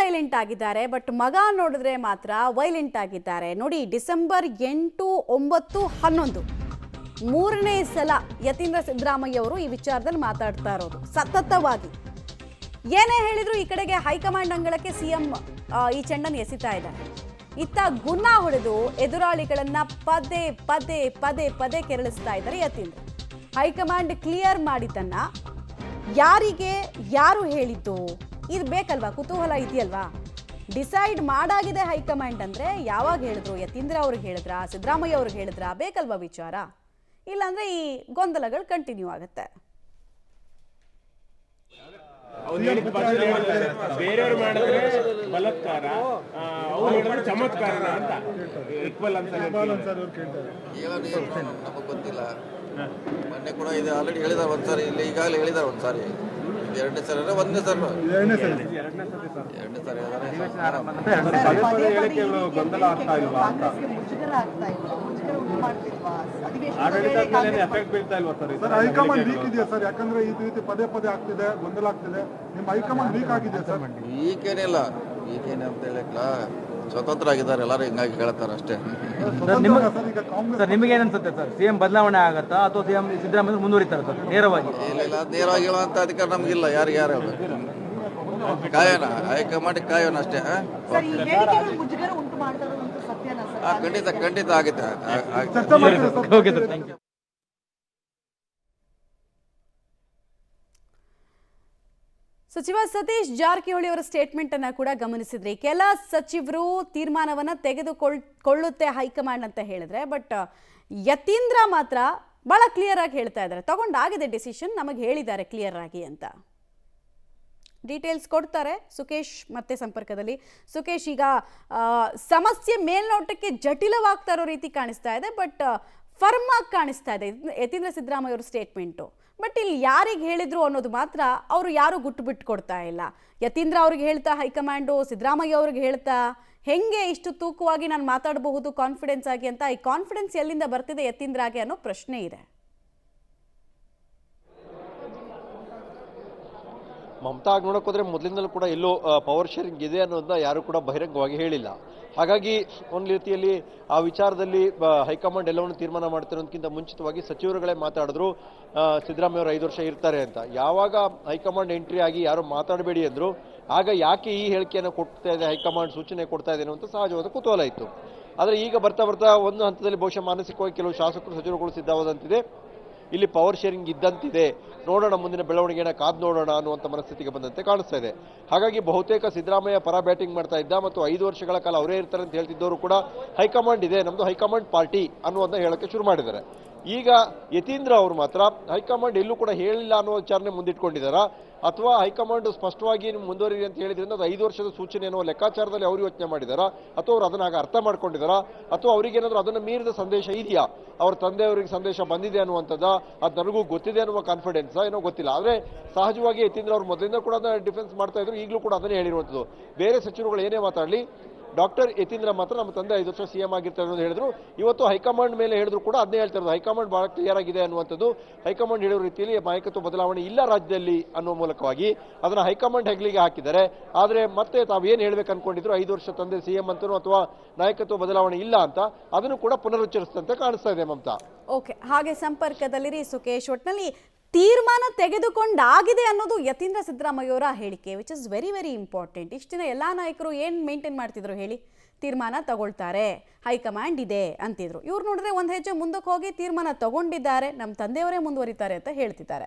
Silent ಆಗಿದ್ದಾರೆ, but ಮಗ ನೋಡಿದ್ರೆ ಮಾತ್ರ ವೈಲೆಂಟ್ ಆಗಿದ್ದಾರೆ. ನೋಡಿ, ಡಿಸೆಂಬರ್ 8, 9, 11 ಮೂರನೇ ಸಲ ಯತೀಂದ್ರ ಸಿದ್ದರಾಮಯ್ಯ ಅವರು ಈ ವಿಚಾರದಲ್ಲಿ ಮಾತಾಡ್ತಾ ಇರೋದು ಸತತವಾಗಿ. ಏನೇ ಹೇಳಿದ್ರು ಈ ಕಡೆಗೆ ಹೈಕಮಾಂಡ್ ಅಂಗಳಕ್ಕೆ ಸಿಎಂ ಈ ಚೆಂಡನ್ನು ಎಸಿತಾ ಇದ್ದಾರೆ. ಇತ್ತ ಗುನ್ನ ಹೊಡೆದು ಎದುರಾಳಿಗಳನ್ನ ಪದೇ ಪದೇ ಪದೇ ಪದೇ ಕೆರಳಿಸ್ತಾ ಇದ್ದಾರೆ ಯತೀಂದ್ರ. ಹೈಕಮಾಂಡ್ ಕ್ಲಿಯರ್ ಮಾಡಿದ್ದನ್ನ ಯಾರಿಗೆ ಯಾರು ಹೇಳಿದ್ದು ಇದು ಬೇಕಲ್ವಾ, ಕುತೂಹಲ ಇದೆಯಲ್ವಾ. ಡಿಸೈಡ್ ಮಾಡಾಗಿದೆ ಹೈಕಮಾಂಡ್ ಅಂದ್ರೆ ಯಾವಾಗ ಹೇಳಿದ್ರು, ಯತೀಂದ್ರ ಅವ್ರಿಗೆ ಹೇಳಿದ್ರ, ಸಿದ್ದರಾಮಯ್ಯ ಅವ್ರಿಗೆ ಹೇಳಿದ್ರ, ಬೇಕಲ್ವಾ ವಿಚಾರ. ಇಲ್ಲಾಂದ್ರೆ ಈ ಗೊಂದಲಗಳು ಕಂಟಿನ್ಯೂ ಆಗುತ್ತೆ. ಬೇರೆಯವ್ರು ಮಾಡಿದ್ರೆ ಬಲತ್ಕಾರ, ಅವ್ರು ಹೇಳಿದ್ರೆ ಚಮತ್ಕಾರ ಅಂತ ಇಕ್ವಲ್ ಅಂತ ನಮಗೆ ಗೊತ್ತಿಲ್ಲ. ಮೊನ್ನೆ ಕೂಡ ಇದು ಆಲ್ರೆಡಿ ಹೇಳಿದಾರೆ ಒಂದ್ಸಾರಿ, ಇಲ್ಲಿ ಈಗಾಗಲೇ ಹೇಳಿದಾರೆ ಒಂದ್ಸಾರಿ. ಎರಡನೇ ಸರಿ ಒಂದನೇ ಸರಿ ಗೊಂದಲ ಆಗ್ತಾ ಇಲ್ವಾ ಅಂತ, ಎಫೆಕ್ಟ್ ಬೀಳ್ತಾ ಇಲ್ವಾ ಸರ್? ಹೈಕಮಾಂಡ್ ವೀಕ್ ಇದೆಯಾ ಸರ್? ಯಾಕಂದ್ರೆ ಈ ರೀತಿ ಪದೇ ಪದೇ ಆಗ್ತಿದೆ, ಗೊಂದಲ ಆಗ್ತಿದೆ. ನಿಮ್ಮ ಹೈಕಮಾಂಡ್ ವೀಕ್ ಆಗಿದೆ ಸರ್? ಈಗೇನಿಲ್ಲ, ಈಗೇನೆ ಅಂತ ಹೇಳಕ್ಲ ಸ್ವತಂತ್ರ ಆಗಿದ್ದಾರೆ ಎಲ್ಲರೂ, ಹಿಂಗಾಗಿ ಹೇಳ್ತಾರೆ ಅಷ್ಟೇ. ಸರ್ ನಿಮಗೆ ಏನನ್ಸುತ್ತೆ ಸರ್, ಸಿಎಂ ಬದಲಾವಣೆ ಆಗತ್ತಾ ಅಥವಾ ಸಿಎಂ ಸಿದ್ದರಾಮಯ್ಯ ಮುಂದುವರಿತಾರೆ ಸರ್ ನೇರವಾಗಿ? ಇಲ್ಲ, ನೇರವಾಗಿ ಹೇಳುವಂತ ಅಧಿಕಾರ ನಮಗಿಲ್ಲ. ಯಾರಿಗೆ ಯಾರು ಕಾಯೋಣ, ಹೈಕಮಾಂಡ್ ಕಾಯೋಣ ಅಷ್ಟೇ. ಖಂಡಿತ ಖಂಡಿತ ಆಗುತ್ತೆ. ಸಚಿವ ಸತೀಶ್ ಜಾರಕಿಹೊಳಿ ಅವರ ಸ್ಟೇಟ್ಮೆಂಟ್ ಅನ್ನ ಕೂಡ ಗಮನಿಸಿದ್ರಿ. ಕೆಲ ಸಚಿವರು ತೀರ್ಮಾನವನ್ನ ತೆಗೆದುಕೊಳ್ಳುತ್ತೆ ಹೈಕಮಾಂಡ್ ಅಂತ ಹೇಳಿದ್ರೆ, ಬಟ್ ಯತೀಂದ್ರ ಮಾತ್ರ ಬಹಳ ಕ್ಲಿಯರ್ ಆಗಿ ಹೇಳ್ತಾ ಇದ್ದಾರೆ, ತಗೊಂಡಾಗಿದೆ ಡಿಸಿಷನ್, ನಮಗೆ ಹೇಳಿದ್ದಾರೆ ಕ್ಲಿಯರ್ ಆಗಿ ಅಂತ. ಡೀಟೇಲ್ಸ್ ಕೊಡ್ತಾರೆ ಸುಕೇಶ್ ಮತ್ತೆ ಸಂಪರ್ಕದಲ್ಲಿ. ಸುಕೇಶ್, ಈಗ ಸಮಸ್ಯೆ ಮೇಲ್ನೋಟಕ್ಕೆ ಜಟಿಲವಾಗ್ತಾ ಇರೋ ರೀತಿ ಕಾಣಿಸ್ತಾ ಇದೆ, ಬಟ್ ಫರ್ಮ್ ಆಗಿ ಕಾಣಿಸ್ತಾ ಇದೆ ಯತೀಂದ್ರ ಸಿದ್ದರಾಮಯ್ಯ ಅವರ ಸ್ಟೇಟ್ಮೆಂಟು. ಬಟ್ ಇಲ್ಲಿ ಯಾರಿಗೆ ಹೇಳಿದ್ರು ಅನ್ನೋದು ಮಾತ್ರ ಅವರು ಯಾರು ಗುಟ್ಟು ಬಿಟ್ಟು ಕೊಡ್ತಾ ಇಲ್ಲ. ಯತೀಂದ್ರ ಅವ್ರಿಗೆ ಹೇಳ್ತಾ ಹೈಕಮಾಂಡು, ಸಿದ್ದರಾಮಯ್ಯ ಅವ್ರಿಗೆ ಹೇಳ್ತಾ, ಹೆಂಗೆ ಇಷ್ಟು ತೂಕವಾಗಿ ನಾನು ಮಾತಾಡಬಹುದು ಕಾನ್ಫಿಡೆನ್ಸ್ ಆಗಿ ಅಂತ. ಈ ಕಾನ್ಫಿಡೆನ್ಸ್ ಎಲ್ಲಿಂದ ಬರ್ತಿದೆ ಯತೀಂದ್ರಾಗೆ ಅನ್ನೋ ಪ್ರಶ್ನೆ ಇದೆ. ಮಮತಾ ಆಗಿ ನೋಡೋಕೆ ಹೋದ್ರೆ ಮೊದಲಿಂದಲೂ ಕೂಡ ಎಲ್ಲೋ ಪವರ್ ಶೇರಿಂಗ್ ಇದೆ ಅನ್ನೋದನ್ನ ಯಾರು ಕೂಡ ಬಹಿರಂಗವಾಗಿ ಹೇಳಿಲ್ಲ. ಹಾಗಾಗಿ ಒಂದು ರೀತಿಯಲ್ಲಿ ಆ ವಿಚಾರದಲ್ಲಿ ಹೈಕಮಾಂಡ್ ಎಲ್ಲವನ್ನು ತೀರ್ಮಾನ ಮಾಡ್ತಿರೋದಕ್ಕಿಂತ ಮುಂಚಿತವಾಗಿ ಸಚಿವರುಗಳೇ ಮಾತಾಡಿದ್ರು ಸಿದ್ದರಾಮಯ್ಯ ಅವರು 5 ವರ್ಷ ಇರ್ತಾರೆ ಅಂತ. ಯಾವಾಗ ಹೈಕಮಾಂಡ್ ಎಂಟ್ರಿ ಆಗಿ ಯಾರು ಮಾತಾಡಬೇಡಿ ಅಂದ್ರು, ಆಗ ಯಾಕೆ ಈ ಹೇಳಿಕೆಯನ್ನು ಕೊಡ್ತಾ ಇದೆ ಹೈಕಮಾಂಡ್, ಸೂಚನೆ ಕೊಡ್ತಾ ಇದೆ ಅಂತ ಸಹಜವಾದ ಕುತೂಹಲ ಇತ್ತು. ಆದರೆ ಈಗ ಬರ್ತಾ ಬರ್ತಾ ಒಂದು ಹಂತದಲ್ಲಿ ಬಹುಶಃ ಮಾನಸಿಕವಾಗಿ ಕೆಲವು ಶಾಸಕರು ಸಚಿವರುಗಳು ಸಿದ್ಧವಾದಂತಿದೆ, ಇಲ್ಲಿ ಪವರ್ ಶೇರಿಂಗ್ ಇದ್ದಂತಿದೆ, ನೋಡೋಣ ಮುಂದಿನ ಬೆಳವಣಿಗೆನ ಕಾದು ನೋಡೋಣ ಅನ್ನುವಂಥ ಮನಸ್ಥಿತಿಗೆ ಬಂದಂತೆ ಕಾಣಿಸ್ತಾ ಇದೆ. ಹಾಗಾಗಿ ಬಹುತೇಕ ಸಿದ್ದರಾಮಯ್ಯ ಪರ ಬ್ಯಾಟಿಂಗ್ ಮಾಡ್ತಾ ಇದ್ದ ಮತ್ತು 5 ವರ್ಷಗಳ ಕಾಲ ಅವರೇ ಇರ್ತಾರೆ ಅಂತ ಹೇಳ್ತಿದ್ದವರು ಕೂಡ ಹೈಕಮಾಂಡ್ ಇದೆ, ನಮ್ದು ಹೈಕಮಾಂಡ್ ಪಾರ್ಟಿ ಅನ್ನುವಂಥ ಹೇಳಕ್ಕೆ ಶುರು ಮಾಡಿದ್ದಾರೆ. ಈಗ ಯತೀಂದ್ರ ಅವರು ಮಾತ್ರ ಹೈಕಮಾಂಡ್ ಎಲ್ಲೂ ಕೂಡ ಹೇಳಿಲ್ಲ ಅನ್ನೋ ವಿಚಾರಣೆ ಮುಂದಿಟ್ಕೊಂಡಿದ್ದಾರಾ, ಅಥವಾ ಹೈಕಮಾಂಡ್ ಸ್ಪಷ್ಟವಾಗಿ ಮುಂದುವರಿ ಅಂತ ಹೇಳಿದ್ರಿಂದ ಅದು 5 ವರ್ಷದ ಸೂಚನೆ ಅನ್ನೋ ಲೆಕ್ಕಾಚಾರದಲ್ಲಿ ಅವರು ಯೋಚನೆ ಮಾಡಿದಾರಾ, ಅಥವಾ ಅವರು ಅದನ್ನ ಅರ್ಥ ಮಾಡ್ಕೊಂಡಿದ್ದಾರಾ, ಅಥವಾ ಅವರಿಗೇನಾದ್ರೂ ಅದನ್ನು ಮೀರಿದ ಸಂದೇಶ ಇದೆಯಾ, ಅವ್ರ ತಂದೆಯವರಿಗೆ ಸಂದೇಶ ಬಂದಿದೆ ಅನ್ನುವಂಥದ್ದು ಅದು ನನಗೂ ಗೊತ್ತಿದೆ ಅನ್ನುವ ಕಾನ್ಫಿಡೆನ್ಸ್ ಏನೋ ಗೊತ್ತಿಲ್ಲ. ಆದರೆ ಸಹಜವಾಗಿ ಯತೀಂದ್ರ ಅವರು ಮೊದಲಿಂದ ಕೂಡ ಅದನ್ನ ಡಿಫೆನ್ಸ್ ಮಾಡ್ತಾ ಇದ್ರು, ಈಗಲೂ ಕೂಡ ಅದನ್ನೇ ಹೇಳಿರುವಂಥದ್ದು. ಬೇರೆ ಸಚಿವರುಗಳು ಏನೇ ಮಾತಾಡಲಿ, ಡಾಕ್ಟರ್ ಯತೀಂದ್ರ ಮಾತ್ರ ನಮ್ಮ ತಂದೆ 5 ವರ್ಷ ಸಿಎಂ ಆಗಿರ್ತಾರೆ ಅನ್ನೋದು ಹೇಳಿದ್ರು. ಇವತ್ತು ಹೈಕಮಾಂಡ್ ಮೇಲೆ ಹೇಳಿದ್ರು ಕೂಡ ಅದನ್ನೇ ಹೇಳ್ತಾ ಇರೋದು, ಹೈಕಮಾಂಡ್ ಬಹಳ ಕ್ಲಿಯರ್ ಆಗಿದೆ ಅನ್ನುವಂಥದ್ದು. ಹೈಕಮಾಂಡ್ ಹೇಳಿರೋ ರೀತಿಯಲ್ಲಿ ನಾಯಕತ್ವ ಬದಲಾವಣೆ ಇಲ್ಲ ರಾಜ್ಯದಲ್ಲಿ ಅನ್ನೋ ಮೂಲಕವಾಗಿ ಅದನ್ನ ಹೈಕಮಾಂಡ್ ಹೆಗ್ಲಿಗೆ ಹಾಕಿದ್ದಾರೆ. ಆದರೆ ಮತ್ತೆ ತಾವೇನು ಹೇಳ್ಬೇಕು ಅನ್ಕೊಂಡಿದ್ರು, 5 ವರ್ಷ ತಂದೆ ಸಿಎಂ ಅಂತನೋ ಅಥವಾ ನಾಯಕತ್ವ ಬದಲಾವಣೆ ಇಲ್ಲ ಅಂತ, ಅದನ್ನು ಕೂಡ ಪುನರುಚ್ಚರಿಸಿದಂತೆ ಕಾಣಿಸ್ತಾ ಇದೆ ಮಮತಾ. ಓಕೆ, ಹಾಗೆ ಸಂಪರ್ಕದಲ್ಲಿರಿ ಸುಕೇಶ್. ಒಟ್ಟಿನಲ್ಲಿ ತೀರ್ಮಾನ ತೆಗೆದುಕೊಂಡಾಗಿದೆ ಅನ್ನೋದು ಯತೀಂದ್ರ ಸಿದ್ದರಾಮಯ್ಯ ಅವರ ಹೇಳಿಕೆ, which is very very important. ಇಷ್ಟು ದಿನ ಎಲ್ಲ ನಾಯಕರು ಏನು ಮೇಂಟೈನ್ ಮಾಡ್ತಿದ್ರು ಹೇಳಿ, ತೀರ್ಮಾನ ತಗೊಳ್ತಾರೆ, ಹೈಕಮಾಂಡ್ ಇದೆ ಅಂತಿದ್ರು. ಇವ್ರು ನೋಡಿದ್ರೆ ಒಂದು ಹೆಜ್ಜೆ ಮುಂದಕ್ಕೆ ಹೋಗಿ ತೀರ್ಮಾನ ತಗೊಂಡಿದ್ದಾರೆ, ನಮ್ಮ ತಂದೆಯವರೇ ಮುಂದುವರಿತಾರೆ ಅಂತ ಹೇಳ್ತಿದ್ದಾರೆ.